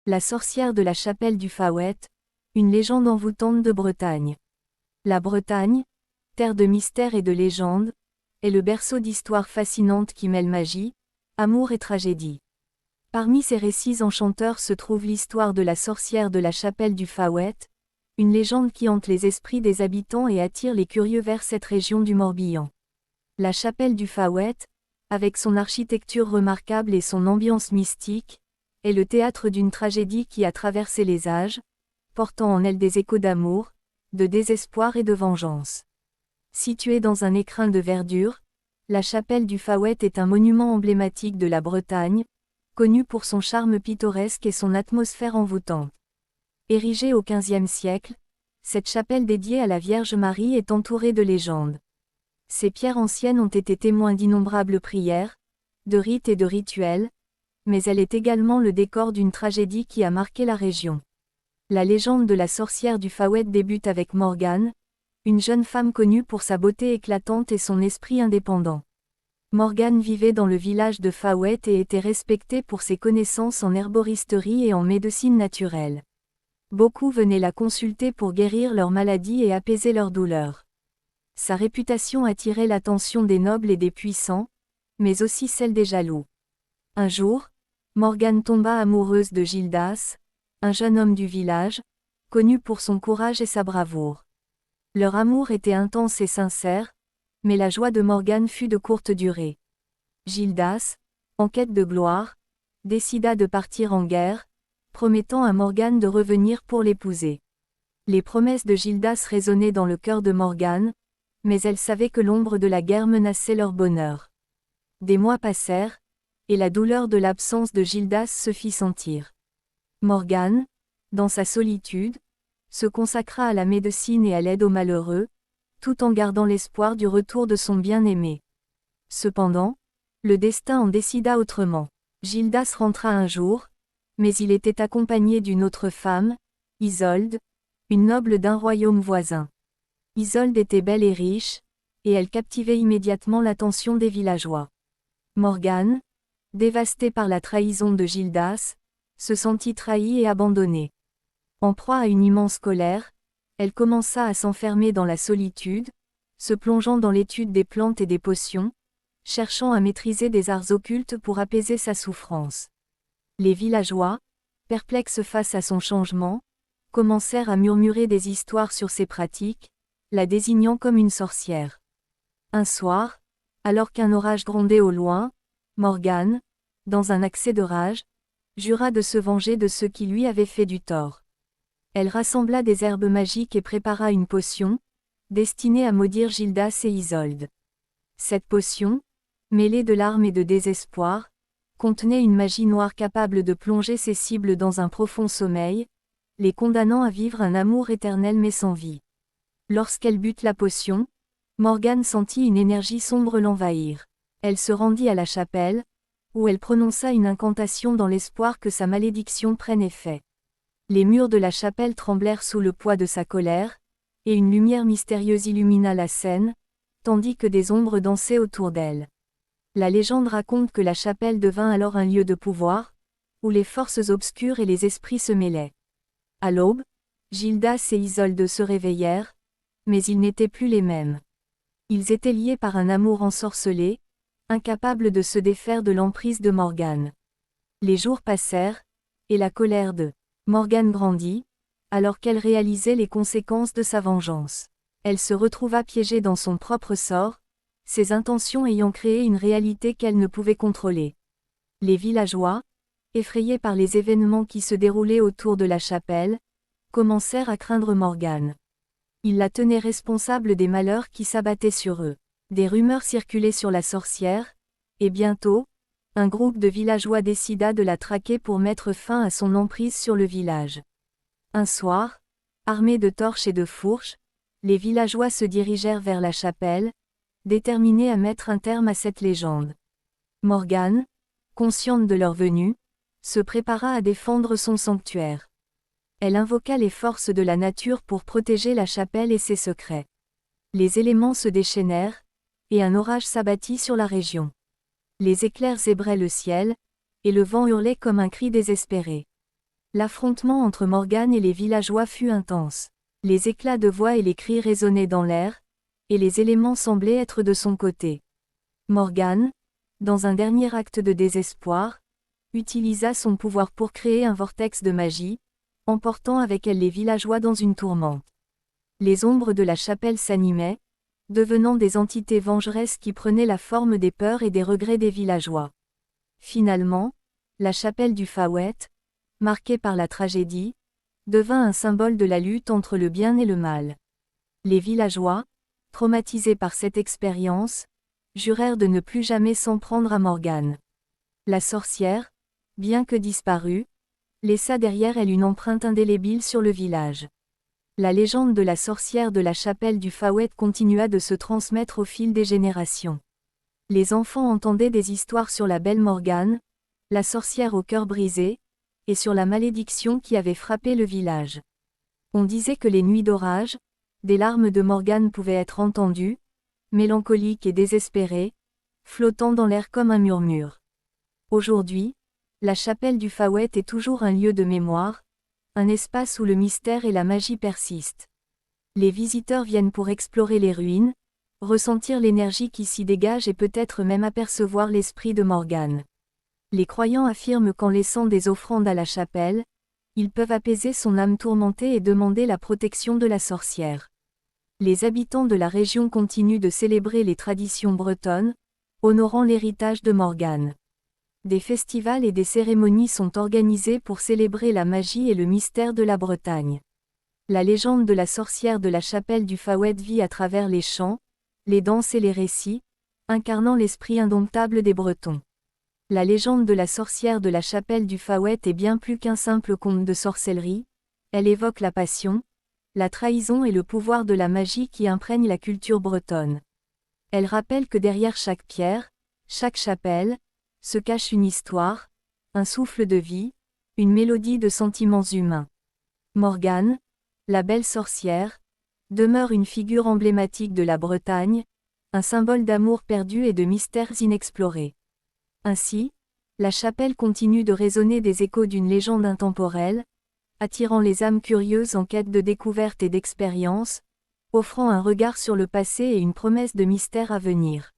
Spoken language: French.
La sorcière de la chapelle du Fawet, une légende envoûtante de Bretagne. La Bretagne, terre de mystère et de légende, est le berceau d'histoires fascinantes qui mêlent magie, amour et tragédie. Parmi ces récits enchanteurs se trouve l'histoire de la sorcière de la chapelle du Fawet, une légende qui hante les esprits des habitants et attire les curieux vers cette région du Morbihan. La chapelle du Fawet, avec son architecture remarquable et son ambiance mystique, est le théâtre d'une tragédie qui a traversé les âges, portant en elle des échos d'amour, de désespoir et de vengeance. Située dans un écrin de verdure, la chapelle du Fawet est un monument emblématique de la Bretagne, connu pour son charme pittoresque et son atmosphère envoûtante. Érigée au XVe siècle, cette chapelle dédiée à la Vierge Marie est entourée de légendes. Ces pierres anciennes ont été témoins d'innombrables prières, de rites et de rituels, mais elle est également le décor d'une tragédie qui a marqué la région. La légende de la sorcière du Fawet débute avec Morgane, une jeune femme connue pour sa beauté éclatante et son esprit indépendant. Morgane vivait dans le village de Fawet et était respectée pour ses connaissances en herboristerie et en médecine naturelle. Beaucoup venaient la consulter pour guérir leurs maladies et apaiser leurs douleurs. Sa réputation attirait l'attention des nobles et des puissants, mais aussi celle des jaloux. Un jour, Morgane tomba amoureuse de Gildas, un jeune homme du village, connu pour son courage et sa bravoure. Leur amour était intense et sincère, mais la joie de Morgane fut de courte durée. Gildas, en quête de gloire, décida de partir en guerre, promettant à Morgane de revenir pour l'épouser. Les promesses de Gildas résonnaient dans le cœur de Morgane, mais elle savait que l'ombre de la guerre menaçait leur bonheur. Des mois passèrent, et la douleur de l'absence de Gildas se fit sentir. Morgane, dans sa solitude, se consacra à la médecine et à l'aide aux malheureux, tout en gardant l'espoir du retour de son bien-aimé. Cependant, le destin en décida autrement. Gildas rentra un jour, mais il était accompagné d'une autre femme, Isolde, une noble d'un royaume voisin. Isolde était belle et riche, et elle captivait immédiatement l'attention des villageois. Morgane, dévastée par la trahison de Gildas, se sentit trahie et abandonnée. En proie à une immense colère, elle commença à s'enfermer dans la solitude, se plongeant dans l'étude des plantes et des potions, cherchant à maîtriser des arts occultes pour apaiser sa souffrance. Les villageois, perplexes face à son changement, commencèrent à murmurer des histoires sur ses pratiques, la désignant comme une sorcière. Un soir, alors qu'un orage grondait au loin, Morgane, dans un accès de rage, jura de se venger de ceux qui lui avaient fait du tort. Elle rassembla des herbes magiques et prépara une potion, destinée à maudire Gildas et Isolde. Cette potion, mêlée de larmes et de désespoir, contenait une magie noire capable de plonger ses cibles dans un profond sommeil, les condamnant à vivre un amour éternel mais sans vie. Lorsqu'elle but la potion, Morgane sentit une énergie sombre l'envahir. Elle se rendit à la chapelle, où elle prononça une incantation dans l'espoir que sa malédiction prenne effet. Les murs de la chapelle tremblèrent sous le poids de sa colère, et une lumière mystérieuse illumina la scène, tandis que des ombres dansaient autour d'elle. La légende raconte que la chapelle devint alors un lieu de pouvoir, où les forces obscures et les esprits se mêlaient. À l'aube, Gildas et Isolde se réveillèrent, mais ils n'étaient plus les mêmes. Ils étaient liés par un amour ensorcelé, incapables de se défaire de l'emprise de Morgane. Les jours passèrent, et la colère de Morgane grandit, alors qu'elle réalisait les conséquences de sa vengeance. Elle se retrouva piégée dans son propre sort, ses intentions ayant créé une réalité qu'elle ne pouvait contrôler. Les villageois, effrayés par les événements qui se déroulaient autour de la chapelle, commencèrent à craindre Morgane. Ils la tenaient responsable des malheurs qui s'abattaient sur eux. Des rumeurs circulaient sur la sorcière, et bientôt, un groupe de villageois décida de la traquer pour mettre fin à son emprise sur le village. Un soir, armés de torches et de fourches, les villageois se dirigèrent vers la chapelle, déterminés à mettre un terme à cette légende. Morgane, consciente de leur venue, se prépara à défendre son sanctuaire. Elle invoqua les forces de la nature pour protéger la chapelle et ses secrets. Les éléments se déchaînèrent, et un orage s'abattit sur la région. Les éclairs zébraient le ciel, et le vent hurlait comme un cri désespéré. L'affrontement entre Morgane et les villageois fut intense. Les éclats de voix et les cris résonnaient dans l'air, et les éléments semblaient être de son côté. Morgane, dans un dernier acte de désespoir, utilisa son pouvoir pour créer un vortex de magie, emportant avec elle les villageois dans une tourmente. Les ombres de la chapelle s'animaient, devenant des entités vengeresses qui prenaient la forme des peurs et des regrets des villageois. Finalement, la chapelle du Fawet, marquée par la tragédie, devint un symbole de la lutte entre le bien et le mal. Les villageois, traumatisés par cette expérience, jurèrent de ne plus jamais s'en prendre à Morgane. La sorcière, bien que disparue, laissa derrière elle une empreinte indélébile sur le village. La légende de la sorcière de la chapelle du Fawet continua de se transmettre au fil des générations. Les enfants entendaient des histoires sur la belle Morgane, la sorcière au cœur brisé, et sur la malédiction qui avait frappé le village. On disait que les nuits d'orage, des larmes de Morgane pouvaient être entendues, mélancoliques et désespérées, flottant dans l'air comme un murmure. Aujourd'hui, la chapelle du Fawet est toujours un lieu de mémoire, un espace où le mystère et la magie persistent. Les visiteurs viennent pour explorer les ruines, ressentir l'énergie qui s'y dégage et peut-être même apercevoir l'esprit de Morgane. Les croyants affirment qu'en laissant des offrandes à la chapelle, ils peuvent apaiser son âme tourmentée et demander la protection de la sorcière. Les habitants de la région continuent de célébrer les traditions bretonnes, honorant l'héritage de Morgane. Des festivals et des cérémonies sont organisés pour célébrer la magie et le mystère de la Bretagne. La légende de la sorcière de la chapelle du Fawet vit à travers les chants, les danses et les récits, incarnant l'esprit indomptable des Bretons. La légende de la sorcière de la chapelle du Fawet est bien plus qu'un simple conte de sorcellerie, elle évoque la passion, la trahison et le pouvoir de la magie qui imprègne la culture bretonne. Elle rappelle que derrière chaque pierre, chaque chapelle, se cache une histoire, un souffle de vie, une mélodie de sentiments humains. Morgane, la belle sorcière, demeure une figure emblématique de la Bretagne, un symbole d'amour perdu et de mystères inexplorés. Ainsi, la chapelle continue de résonner des échos d'une légende intemporelle, attirant les âmes curieuses en quête de découverte et d'expérience, offrant un regard sur le passé et une promesse de mystère à venir.